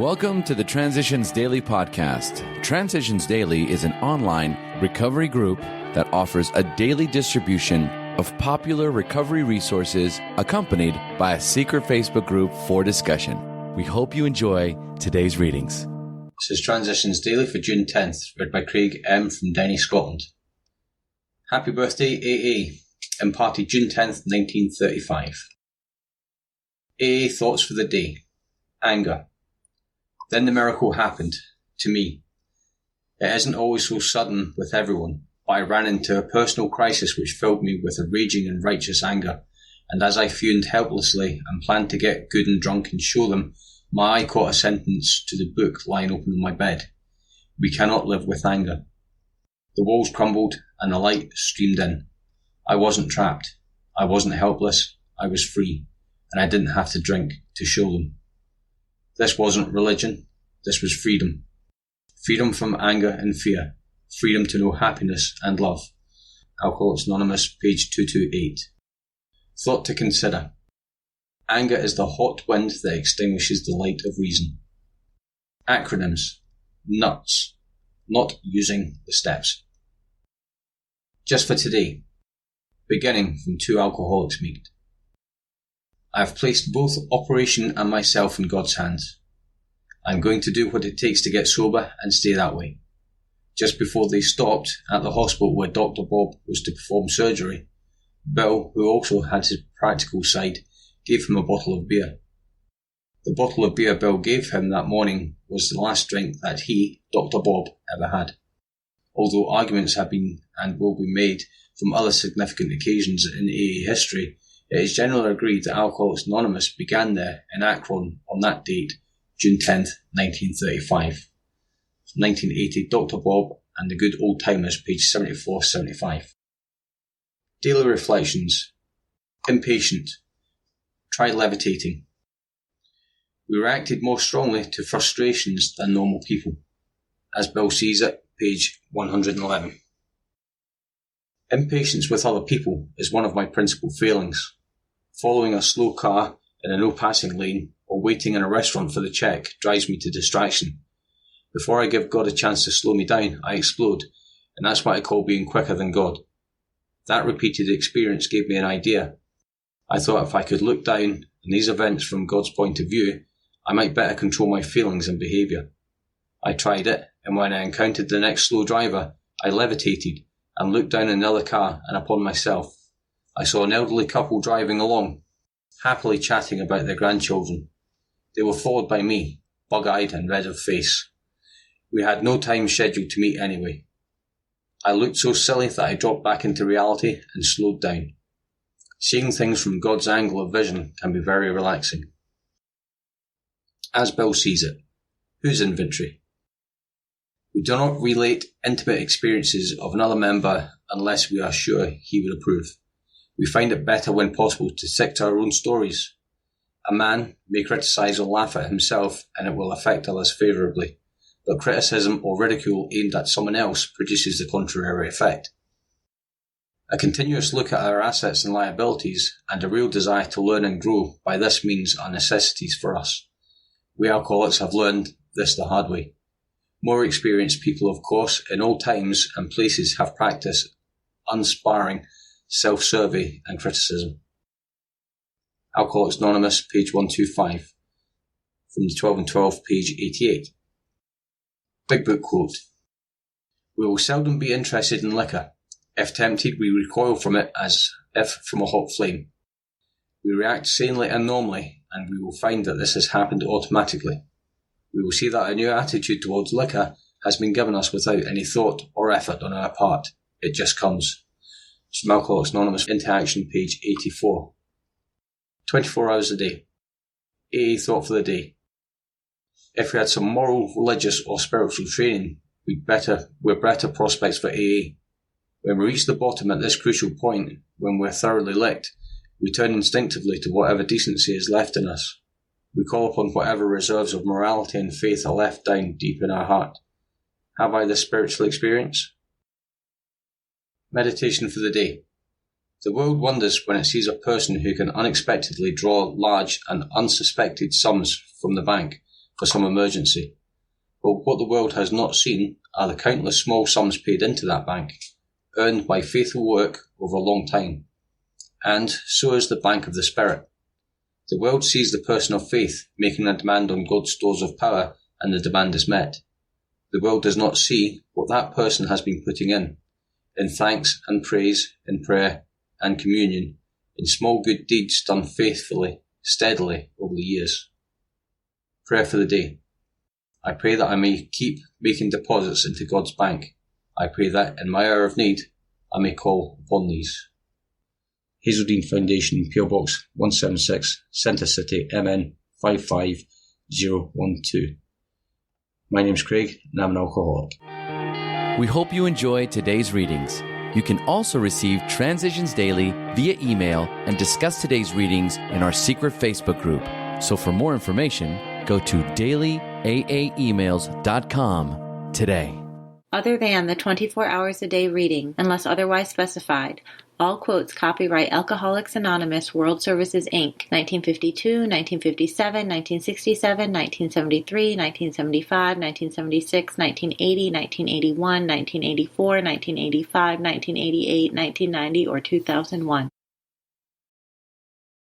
Welcome to the Transitions Daily podcast. Transitions Daily is an online recovery group that offers a daily distribution of popular recovery resources accompanied by a secret Facebook group for discussion. We hope you enjoy today's readings. This is Transitions Daily for June 10th, read by Craig M. from Denny, Scotland. Happy birthday, AA. Imparted June 10th, 1935. AA thoughts for the day. Anger. Then the miracle happened, to me. It isn't always so sudden with everyone, but I ran into a personal crisis which filled me with a raging and righteous anger, and as I fumed helplessly and planned to get good and drunk and show them, my eye caught a sentence to the book lying open on my bed. We cannot live with anger. The walls crumbled and the light streamed in. I wasn't trapped. I wasn't helpless. I was free, and I didn't have to drink to show them. This wasn't religion, this was freedom. Freedom from anger and fear. Freedom to know happiness and love. Alcoholics Anonymous, page 228. Thought to consider. Anger is the hot wind that extinguishes the light of reason. Acronyms. NUTS. Not using the steps. Just for today. Beginning from Two Alcoholics Meet. I have placed both operation and myself in God's hands. I am going to do what it takes to get sober and stay that way. Just before they stopped at the hospital where Dr. Bob was to perform surgery, Bill, who also had his practical side, gave him a bottle of beer. The bottle of beer Bill gave him that morning was the last drink that he, Dr. Bob, ever had. Although arguments have been and will be made from other significant occasions in AA history, it is generally agreed that Alcoholics Anonymous began there in Akron on that date, June 10th, 1935. 1980, Dr. Bob and the Good Old Timers, page 74-75. Daily Reflections. Impatient. Try levitating. We reacted more strongly to frustrations than normal people. As Bill sees it, page 111. Impatience with other people is one of my principal failings. Following a slow car in a no-passing lane or waiting in a restaurant for the check drives me to distraction. Before I give God a chance to slow me down, I explode, and that's what I call being quicker than God. That repeated experience gave me an idea. I thought if I could look down on these events from God's point of view, I might better control my feelings and behaviour. I tried it, and when I encountered the next slow driver, I levitated and looked down in the other car and upon myself. I saw an elderly couple driving along, happily chatting about their grandchildren. They were followed by me, bug-eyed and red of face. We had no time scheduled to meet anyway. I looked so silly that I dropped back into reality and slowed down. Seeing things from God's angle of vision can be very relaxing. As Bill sees it, whose inventory? We do not relate intimate experiences of another member unless we are sure he would approve. We find it better when possible to stick to our own stories. A man may criticise or laugh at himself and it will affect others favourably, but criticism or ridicule aimed at someone else produces the contrary effect. A continuous look at our assets and liabilities and a real desire to learn and grow by this means are necessities for us. We alcoholics have learned this the hard way. More experienced people, of course, in all times and places have practiced unsparing self-survey and criticism. Alcoholics Anonymous, page 125. From the 12 and 12, page 88. Big Book quote. We will seldom be interested in liquor. If tempted, we recoil from it as if from a hot flame. We react sanely and normally, and we will find that this has happened automatically. We will see that a new attitude towards liquor has been given us without any thought or effort on our part. It just comes. From Alcoholics Anonymous into Action, page 84. 24 hours a day. AA thought for the day. If we had some moral, religious or spiritual training, we're better prospects for AA. When we reach the bottom at this crucial point, when we're thoroughly licked, we turn instinctively to whatever decency is left in us. We call upon whatever reserves of morality and faith are left down deep in our heart. Have I this spiritual experience? Meditation for the day. The world wonders when it sees a person who can unexpectedly draw large and unsuspected sums from the bank for some emergency. But what the world has not seen are the countless small sums paid into that bank, earned by faithful work over a long time. And so is the bank of the Spirit. The world sees the person of faith making a demand on God's stores of power, and the demand is met. The world does not see what that person has been putting in thanks and praise, in prayer and communion, in small good deeds done faithfully, steadily over the years. Prayer for the day. I pray that I may keep making deposits into God's bank. I pray that in my hour of need, I may call upon these. Hazeldean Foundation, PO Box 176, Centre City, MN 55012. My name's Craig, and I'm an alcoholic. We hope you enjoyed today's readings. You can also receive Transitions Daily via email and discuss today's readings in our secret Facebook group. So for more information, go to dailyaaemails.com today. Other than the 24 hours a day reading, unless otherwise specified, all quotes copyright Alcoholics Anonymous World Services, Inc., 1952, 1957, 1967, 1973, 1975, 1976, 1980, 1981, 1984, 1985, 1988, 1990, or 2001.